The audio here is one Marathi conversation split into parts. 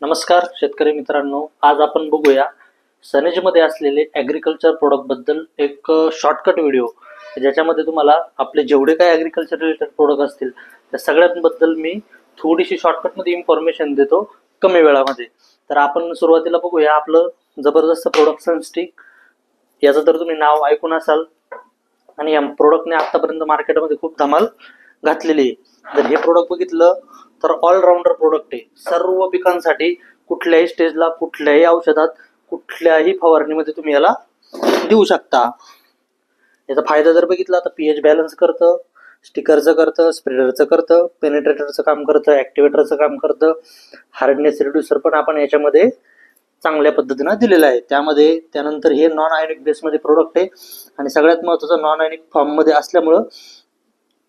नमस्कार शेतकरी मित्रांनो, आज आपण बघूया सनेजमध्ये असलेले ॲग्रिकल्चर प्रोडक्ट बद्दल एक शॉर्टकट व्हिडिओ, ज्याच्यामध्ये तुम्हाला आपले जेवढे काही ॲग्रिकल्चर रिलेटेड प्रोडक्ट असतील त्या सगळ्यांबद्दल मी थोडीशी शॉर्टकटमध्ये इन्फॉर्मेशन देतो कमी वेळामध्ये. तर आपण सुरुवातीला बघूया आपलं जबरदस्त प्रोडक्ट सनस्टिक. याचं तर तुम्ही नाव ऐकून असाल आणि या प्रोडक्टने आतापर्यंत मार्केटमध्ये खूप धमाल घातलेली आहे. जर हे प्रोडक्ट बघितलं तर ऑलराऊंडर प्रोडक्ट आहे. सर्व पिकांसाठी कुठल्याही स्टेजला, कुठल्याही औषधात, कुठल्याही फवारणीमध्ये तुम्ही याला देऊ शकता. याचा फायदा जर बघितला तर पीएच बॅलन्स करतं, स्टिकरचं करतं, स्प्रेडरचं करतं, पेनिट्रेटरचं काम करतं, ॲक्टिवेटरचं काम करतं, हार्डनेस रिड्युसर पण आपण याच्यामध्ये चांगल्या पद्धतीनं दिलेलं आहे. त्यानंतर हे नॉन आयनिक बेसमध्ये प्रोडक्ट आहे आणि सगळ्यात महत्त्वाचं नॉन आयनिक फॉर्ममध्ये असल्यामुळं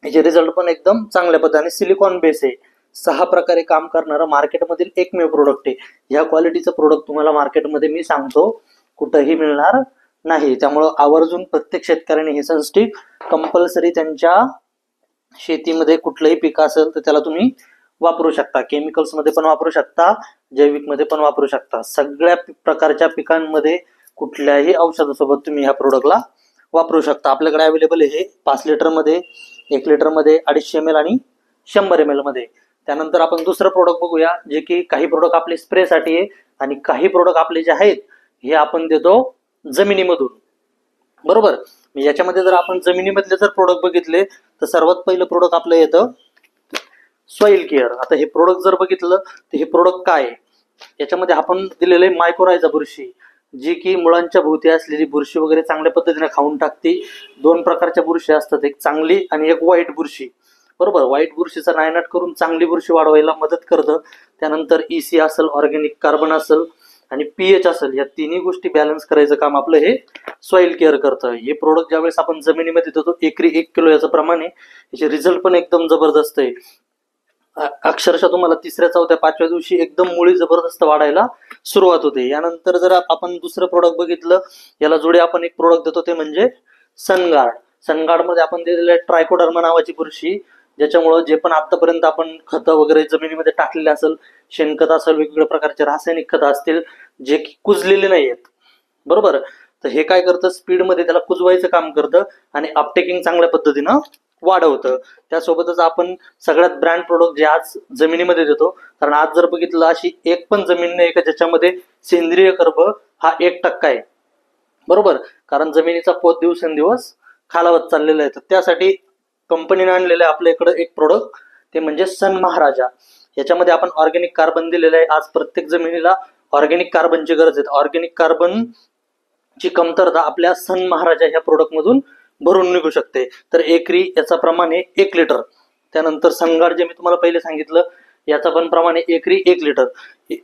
याचे रिझल्ट पण एकदम चांगल्या पद्धतीने सिलिकॉन बेस आहे. 6 प्रकारे काम करणारं मार्केटमधील एकमेव प्रोडक्ट आहे. ह्या क्वालिटीचं प्रोडक्ट तुम्हाला मार्केटमध्ये मी सांगतो कुठंही मिळणार नाही. त्यामुळं आवर्जून प्रत्येक शेतकऱ्याने हे सनस्टिक कंपल्सरी त्यांच्या शेतीमध्ये कुठलंही पीक असेल तर त्याला तुम्ही वापरू शकता. केमिकल्स मध्ये पण वापरू शकता, जैविक मध्ये पण वापरू शकता. सगळ्या प्रकारच्या पिकांमध्ये कुठल्याही औषधासोबत तुम्ही ह्या प्रोडक्टला वापरू शकता. आपल्याकडे अवेलेबल आहे 5 लिटर मध्ये, 1 लिटर मध्ये, 250 ml आणि 100 ml मध्ये. त्यानंतर आपण दुसरं प्रोडक्ट बघूया, जे की काही प्रोडक्ट आपले स्प्रेसाठी आहे आणि काही प्रोडक्ट आपले जे आहेत हे आपण देतो जमिनीमधून. बरोबर. याच्यामध्ये जर आपण जमिनीमधले जर प्रोडक्ट बघितले तर सर्वात पहिलं प्रोडक्ट आपलं येतं सॉइल केअर. आता हे प्रोडक्ट जर बघितलं तर हे प्रोडक्ट काय आहे, याच्यामध्ये आपण दिलेलं आहे मायकोरायझा बुरशी, जी की मुळांच्या भोवती असलेली बुरशी वगैरे चांगल्या पद्धतीने खाऊन टाकते. 2 प्रकारच्या बुरशी असतात, एक चांगली आणि एक वाईट बुरशी. बरोबर. वाईट बुरशीचा नायनाट करून चांगली बुरशी वाढवायला मदत करतं. त्यानंतर EC असेल, ऑर्गॅनिक कार्बन असेल आणि पीएच असेल, या तिन्ही गोष्टी बॅलन्स करायचं काम आपलं हे सॉइल केअर करतं. हे प्रोडक्ट ज्यावेळेस आपण जमिनीमध्ये देतो, एकरी 1 किलो याचं प्रमाण आहे. याचे रिझल्ट पण एकदम जबरदस्त आहे. अक्षरशः तुम्हाला 3ऱ्या, 4थ्या, 5व्या दिवशी एकदम मुळी जबरदस्त वाढायला सुरुवात होते. यानंतर जर आपण दुसरं प्रोडक्ट बघितलं, याला जोडे आपण एक प्रोडक्ट देतो ते म्हणजे सनगार्ड. सनगार्ड मध्ये आपण दिलेलं आहे ट्रायकोडर्मा नावाची बुरशी, ज्याच्यामुळे जे पण आतापर्यंत आपण खतं वगैरे जमिनीमध्ये टाकलेले असेल, शेणखत असेल, वेगवेगळ्या प्रकारचे रासायनिक खतं असतील जे की कुजलेले नाही आहेत. बरोबर. तर हे काय करतं, स्पीडमध्ये त्याला कुजवायचं काम करतं आणि अपटेकिंग चांगल्या पद्धतीनं वाढवतं. त्यासोबतच आपण सगळ्यात ब्रँड प्रोडक्ट जे आज जमिनीमध्ये देतो, कारण आज जर बघितलं अशी एक पण जमीन नाही का ज्याच्यामध्ये सेंद्रिय कर्ब हा 1% आहे. बरोबर. कारण जमिनीचा पोत दिवसेंदिवस खालावत चाललेला आहे. तर त्यासाठी कंपनीने आणलेलं आहे आपल्या इकडं एक प्रोडक्ट, ते म्हणजे सन महाराजा. याच्यामध्ये आपण ऑर्गॅनिक कार्बन दिलेलं आहे. आज प्रत्येक जमिनीला ऑर्गॅनिक कार्बनची गरज आहे. ऑर्गॅनिक कार्बन ची कमतरता आपल्या सन महाराजा ह्या प्रोडक्ट मधून भरून निघू शकते. तर एकरी याचा प्रमाण आहे 1 लिटर. त्यानंतर सनगार्ड जे मी तुम्हाला पहिले सांगितलं, याचा पण प्रमाण आहे एकरी 1 लिटर.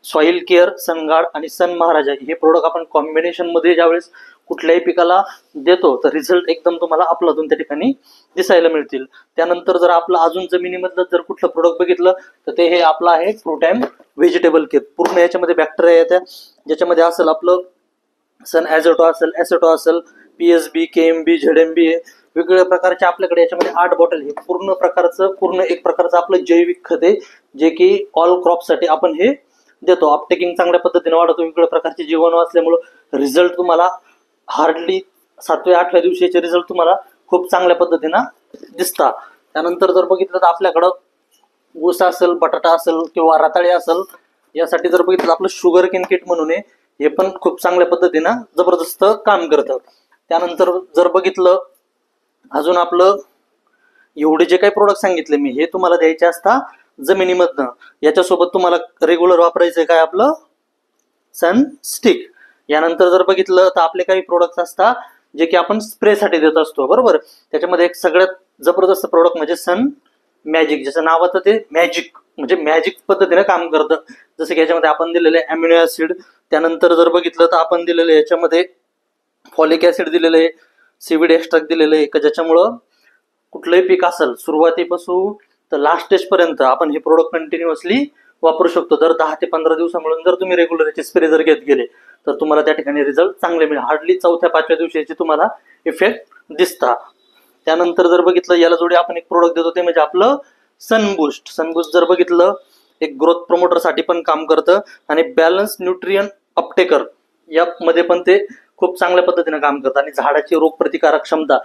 सॉइल केअर, सनगार्ड आणि सन महाराजा हे प्रोडक्ट आपण कॉम्बिनेशन मध्ये ज्यावेळेस कुठल्याही पिकाला देतो तर रिझल्ट एकदम तुम्हाला आपल्यातून त्या ठिकाणी दिसायला मिळतील. त्यानंतर जर आपलं अजून जमिनीमधलं जर कुठलं प्रोडक्ट बघितलं तर ते हे आपलं आहे फ्रूट अँड व्हेजिटेबल केअर. पूर्ण याच्यामध्ये बॅक्टेरिया येत्या, ज्याच्यामध्ये असेल आपलं सन ॲझोटो असेल, ॲसेटो असेल, PSB, KMB, ZMB आहे. वेगवेगळ्या प्रकारचे आपल्याकडे याच्यामध्ये 8 बॉटल हे पूर्ण एक प्रकारचं आपलं जैविक खत आहे, जे की ऑल क्रॉपसाठी आपण हे देतो. अपटेकिंग चांगल्या पद्धतीने वाढवतो. वेगवेगळ्या प्रकारचे जीवाणू असल्यामुळं रिझल्ट तुम्हाला हार्डली 7व्या 8व्या दिवशीचे रिझल्ट तुम्हाला खूप चांगल्या पद्धतीनं दिसतात. त्यानंतर जर बघितलं तर आपल्याकडं ऊस असेल, बटाटा असेल किंवा रताळी असेल, यासाठी जर बघितलं आपलं शुगर केन किट म्हणून आहे, हे पण खूप चांगल्या पद्धतीनं जबरदस्त काम करतं. त्यानंतर जर बघितलं अजून आपलं एवढे जे काही प्रोडक्ट सांगितले मी, हे तुम्हाला द्यायचे असतात जमिनीमधनं. याच्यासोबत तुम्हाला रेग्युलर वापरायचं काय आपलं सन स्टिक. यानंतर जर बघितलं तर आपले काही प्रोडक्ट असतात जे की आपण स्प्रेसाठी देत असतो. बरोबर. त्याच्यामध्ये एक सगळ्यात जबरदस्त प्रोडक्ट म्हणजे सन मॅजिक, ज्याचं नावाचं ते मॅजिक म्हणजे मॅजिक पद्धतीने काम करतं. जसं की याच्यामध्ये आपण दिलेले अॅमिनो ऍसिड, त्यानंतर जर बघितलं तर आपण दिलेलं याच्यामध्ये फॉलिक ऍसिड दिलेलं आहे, सीवीड एक्स्ट्रॅक्ट दिलेलं आहे, ज्याच्यामुळं कुठलंही पीक असेल सुरुवातीपासून तर लास्ट स्टेज पर्यंत आपण हे प्रोडक्ट कंटिन्युअसली वापरू शकतो. दर 10 ते 15 दिवसांमुळे जर तुम्ही रेग्युलर याचे स्प्रे जर घेत गेले तर तुम्हाला त्या ठिकाणी रिझल्ट चांगले मिळेल. हार्डली 4थ्या 5व्या दिवशी याचे तुम्हाला इफेक्ट दिसतात. त्यानंतर जर बघितलं याला जोडी आपण एक प्रोडक्ट देतो ते म्हणजे आपलं सनबूस्ट. सनबूस्ट जर बघितलं एक ग्रोथ प्रमोटर साठी पण काम करतं आणि बॅलन्स न्यूट्रियन अपटेकर यामध्ये पण ते खूप चांगल्या पद्धतीने काम करतं आणि झाडाची रोगप्रतिकारक क्षमता,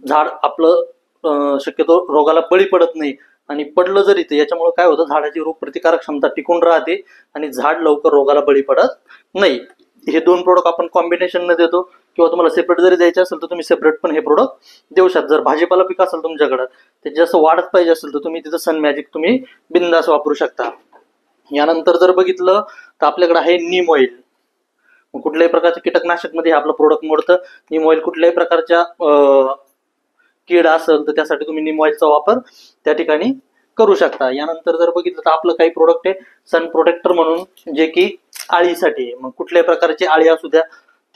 झाड आपलं शक्यतो रोगाला बळी पडत नाही आणि पडलं जरी ते याच्यामुळे काय होतं, झाडाची रोगप्रतिकारक क्षमता टिकून राहते आणि झाड लवकर रोगाला बळी पडत नाही. हे दोन प्रोडक्ट आपण कॉम्बिनेशन न देतो किंवा तुम्हाला सेपरेट जरी द्यायचे असेल तर तुम्ही सेपरेट पण हे प्रोडक्ट देऊ शकता. जर भाजीपाला पीक असेल तुमच्याकडे ते जास्त वाढत पाहिजे असेल तर तुम्ही तिथं सन मॅजिक तुम्ही बिंदास वापरू शकता. यानंतर जर बघितलं तर आपल्याकडे आहे नीम ऑइल. कुठल्याही प्रकारच्या कीटकनाशक मध्ये आपलं प्रोडक्ट मोडतं. नीम ऑइल कुठल्याही प्रकारच्या कीड असेल तर त्यासाठी तुम्ही नीम ऑइलचा वापर त्या ठिकाणी करू शकता. यानंतर जर बघितलं तर आपलं काही प्रोडक्ट आहे सन प्रोटेक्टर म्हणून, जे की आळीसाठी. मग कुठल्याही प्रकारची आळी असू द्या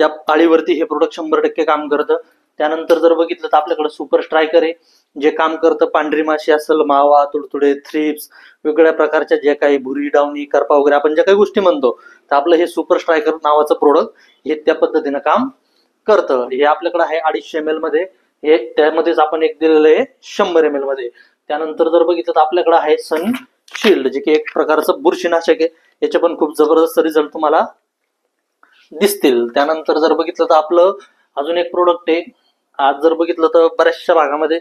त्या आळीवरती हे प्रोडक्ट 100% काम करतं. त्यानंतर जर बघितलं तर आपल्याकडे सुपर स्ट्रायकर आहे, जे काम करतं पांढरी माशी असेल, मावा, तुडतुडे, थ्रिप्स, वेगवेगळ्या प्रकारच्या जे काही भुरी, डावणी, करपा वगैरे आपण ज्या काही गोष्टी म्हणतो, तर आपलं हे सुपर स्ट्रायकर नावाचं प्रोडक्ट हे त्या पद्धतीनं काम करतं. हे आपल्याकडे आहे 250 ml मध्ये, हे त्यामध्येच आपण एक दिलेलं आहे 100 ml मध्ये. त्यानंतर जर बघितलं तर आपल्याकडे आहे सन शिल्ड, जे की एक प्रकारचं बुरशीनाशक आहे. याचे पण खूप जबरदस्त रिझल्ट तुम्हाला दिसतील. त्यानंतर जर बघितलं तर आपलं अजून एक प्रोडक्ट आहे. आज जर बघितलं तर बऱ्याचशा भागामध्ये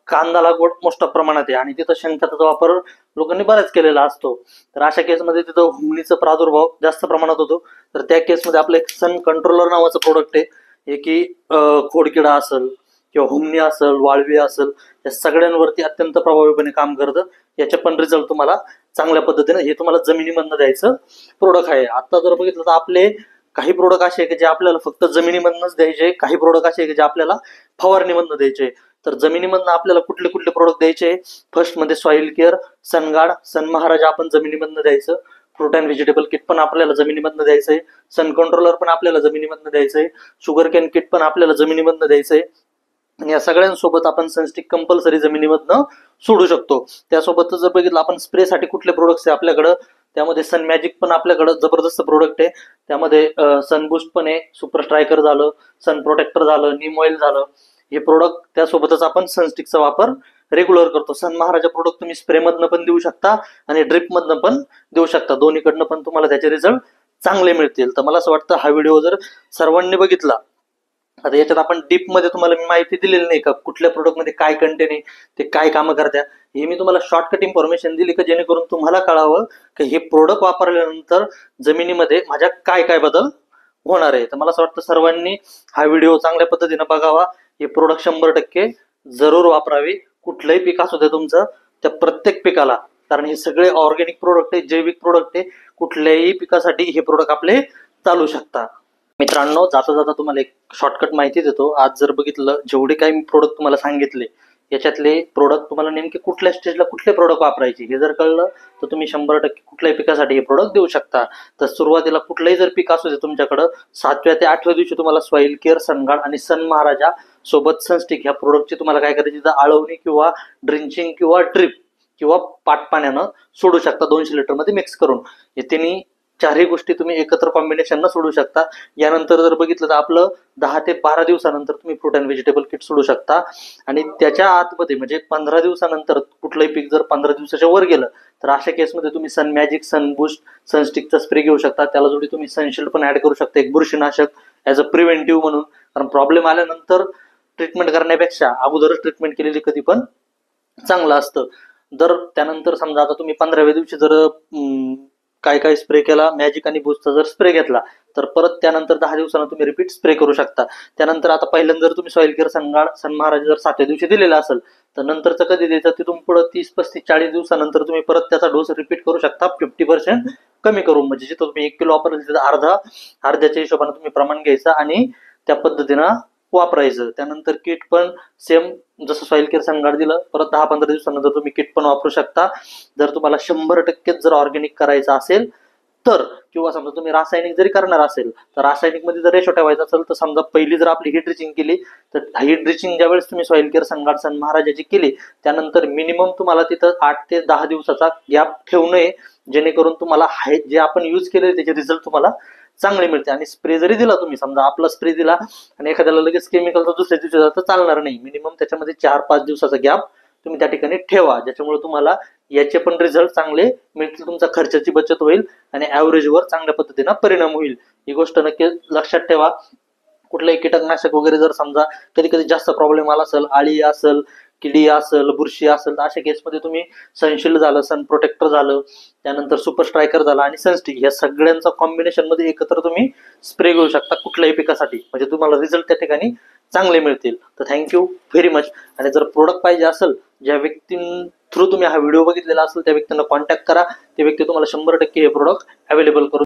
कांदा लागवड मोठ्या प्रमाणात आहे आणि तिथं शेणखताचा वापर लोकांनी बराच केलेला असतो. तर अशा केसमध्ये तिथं हुमणीचा प्रादुर्भाव जास्त प्रमाणात होतो. तर त्या केसमध्ये आपलं एक सन कंट्रोलर नावाचं प्रोडक्ट आहे, हे की खोडकिडा असेल किंवा हुमणी असेल, वाळवी असेल, या सगळ्यांवरती अत्यंत प्रभावीपणे काम करतं. याचे पण रिझल्ट तुम्हाला चांगल्या पद्धतीने, हे तुम्हाला जमिनीमधनं द्यायचं प्रोडक्ट आहे. आता जर बघितलं तर आपले काही प्रोडक्ट असे आहे की जे आपल्याला फक्त जमिनीमधनच द्यायचे, काही प्रोडक्ट असे आहे की जे आपल्याला फवारणीमधनं द्यायचे. तर जमिनीमधनं आपल्याला कुठले कुठले प्रोडक्ट द्यायचे, फर्स्ट मध्ये सॉइल केअर, सनगार्ड, सन महाराजा आपण जमिनीमधनं द्यायचं. फ्रूट अँड व्हेजिटेबल किट पण आपल्याला जमिनीमधनं द्यायचंय. सन कंट्रोलर पण आपल्याला जमिनीमधनं द्यायचंय. शुगर कॅन किट पण आपल्याला जमिनीमधनं द्यायचंय. आणि या सगळ्यांसोबत आपण सनस्टिक कंपल्सरी जमिनीमधनं सोडू शकतो. त्यासोबत जर बघितलं आपण स्प्रेसाठी कुठले प्रोडक्ट्स आहे आपल्याकडं, त्यामध्ये सन मॅजिक पण आपल्याकडं जबरदस्त प्रोडक्ट आहे. त्यामध्ये सन बूस्ट पण आहे, सुपर स्ट्रायकर झालं, सन प्रोटेक्टर झालं, नीम ऑइल झालं, हे प्रोडक्ट. त्यासोबतच आपण सनस्टिकचा वापर रेग्युलर करतो. सन महाराजा प्रोडक्ट तुम्ही स्प्रे मधनं पण देऊ शकता आणि ड्रिप मधनं पण देऊ शकता. दोन्हीकडनं पण तुम्हाला त्याचे रिझल्ट चांगले मिळतील. तर मला असं वाटतं हा व्हिडिओ जर सर्वांनी बघितला, आता याच्यात आपण डीप मध्ये तुम्हाला मी माहिती दिलेली नाही का कुठल्या प्रोडक्ट मध्ये काय कंटेन आहे, ते काय कामं करत्या, हे मी तुम्हाला शॉर्टकट इन्फॉर्मेशन दिली का जेणेकरून तुम्हाला कळावं की हे प्रोडक्ट वापरल्यानंतर जमिनीमध्ये माझ्या काय काय बदल होणार आहे. तर मला असं वाटतं सर्वांनी हा व्हिडिओ चांगल्या पद्धतीने बघावा. हे प्रोडक्ट 100% जरूर वापरावे. कुठलंही पीक असू दे तुमचं, त्या प्रत्येक पिकाला, कारण हे सगळे ऑर्गॅनिक प्रोडक्ट आहे, जैविक प्रोडक्ट आहे. कुठल्याही पिकासाठी हे प्रोडक्ट आपले चालू शकतात. मित्रांनो, जाता जाता तुम्हाला एक शॉर्टकट माहिती देतो. आज जर बघितलं जेवढे काही मी प्रोडक्ट तुम्हाला सांगितले, याच्यातले प्रोडक्ट तुम्हाला नेमके कुठल्या स्टेजला कुठले प्रोडक्ट वापरायचे हे जर कळलं तर तुम्ही 100% कुठल्याही पिकासाठी हे प्रोडक्ट देऊ शकता. तर सुरुवातीला कुठलंही जर पीक असू दे तुमच्याकडं, 7व्या ते 8व्या दिवशी तुम्हाला सॉइल केअर, सनगार्ड आणि सन महाराजा सोबत सनस्टिक ह्या प्रोडक्टची तुम्हाला काय करायची, तर आळवणी किंवा ड्रिंचिंग किंवा ड्रिप किंवा पाण्यानं सोडू शकता 200 लिटर मध्ये मिक्स करून. हे तिन्ही चारही गोष्टी तुम्ही एकत्र कॉम्बिनेशन सोडू शकता. यानंतर जर बघितलं तर आपलं 10 ते 12 दिवसानंतर तुम्ही फ्रूट अँड व्हेजिटेबल किट सोडू शकता. आणि त्याच्या आतमध्ये म्हणजे 15 दिवसानंतर कुठलंही पीक जर 15 दिवसाच्या वर गेलं तर अशा केसमध्ये तुम्ही सन मॅजिक, सन बूस्ट, सनस्टिकचा स्प्रे घेऊ शकता. त्याला जोडी तुम्ही सनशिल्ड पण ऍड करू शकता, एक बुरशीनाशक ऍज अ प्रिव्हेंटिव्ह म्हणून. कारण प्रॉब्लेम आल्यानंतर ट्रीटमेंट करण्यापेक्षा अगोदरच ट्रीटमेंट केलेली कधी पण चांगलं असतं. जर त्यानंतर समजा आता तुम्ही 15व्या दिवशी जर काय काय स्प्रे केला, मॅजिक आणि बूस्टचा जर स्प्रे घेतला तर परत त्यानंतर 10 दिवसांना तुम्ही रिपीट स्प्रे करू शकता. त्यानंतर आता पहिल्यांदा जर तुम्ही सॉइल केअर, सनगार्ड, सन महाराज जर 7व्या दिवशी दिलेला असेल तर नंतरचं कधी द्यायचं, तिथून पुढे 30, 35, 40 दिवसानंतर तुम्ही परत त्याचा डोस रिपीट करू शकता 50% कमी करून. म्हणजे जिथं तुम्ही 1 किलो वापरलं तिथं अर्ध्याच्या हिशोबाने तुम्ही प्रमाण घ्यायचं आणि त्या पद्धतीनं वापरायचं. त्यानंतर किट पण सेम जसं सॉइल केअर, सनगार्ड दिलं, परत 10-15 दिवसानंतर तुम्ही किट पण वापरू शकता. जर तुम्हाला 100% जर ऑर्गॅनिक करायचं असेल तर, किंवा समजा तुम्ही रासायनिक जरी करणार असेल तर रासायनिक मध्ये जर रेशो ठेवायचा असेल तर समजा पहिली जर आपली हीट रिचिंग केली तर हीट रिचिंग ज्या वेळेस तुम्ही सॉइल केअर, सनगार्ड, सन महाराजाची केली त्यानंतर मिनिमम तुम्हाला तिथं 8 ते 10 दिवसाचा गॅप ठेवू नये, जेणेकरून तुम्हाला जे आपण युज केले त्याचे रिझल्ट तुम्हाला चांगले मिळते. आणि स्प्रे जरी दिला तुम्ही, समजा आपला स्प्रे दिला आणि एखाद्याला लगेच केमिकलचा दुसऱ्या दिवशी तर चालणार नाही. मिनिमम त्याच्यामध्ये 4-5 दिवसाचा गॅप तुम्ही त्या ठिकाणी ठेवा, ज्याच्यामुळे तुम्हाला याचे पण रिझल्ट चांगले मिळतील, तुमचा खर्चाची बचत होईल आणि ॲव्हरेजवर चांगल्या पद्धतीने परिणाम होईल. ही गोष्ट नक्की लक्षात ठेवा. कुठलंही कीटकनाशक वगैरे जर समजा कधी कधी जास्त प्रॉब्लेम आला असेल, आळी असेल, किडी असेल, बुरशी असेल, तर अशा केसमध्ये तुम्ही सनशिल्ड झालं, सन प्रोटेक्टर झालं, त्यानंतर सुपर स्ट्रायकर झाला आणि सनस्टिक, या सगळ्यांचा कॉम्बिनेशन मध्ये एकत्र तुम्ही स्प्रे करू शकता कुठल्याही पिकासाठी, म्हणजे तुम्हाला रिझल्ट त्या ठिकाणी चांगले मिळतील. तर थँक्यू व्हेरी मच. आणि जर प्रोडक्ट पाहिजे असेल, ज्या व्यक्ती थ्रू तुम्ही हा व्हिडिओ बघितलेला असेल त्या व्यक्तींना कॉन्टॅक्ट करा. ते व्यक्ती तुम्हाला 100% हे प्रोडक्ट अवेलेबल करून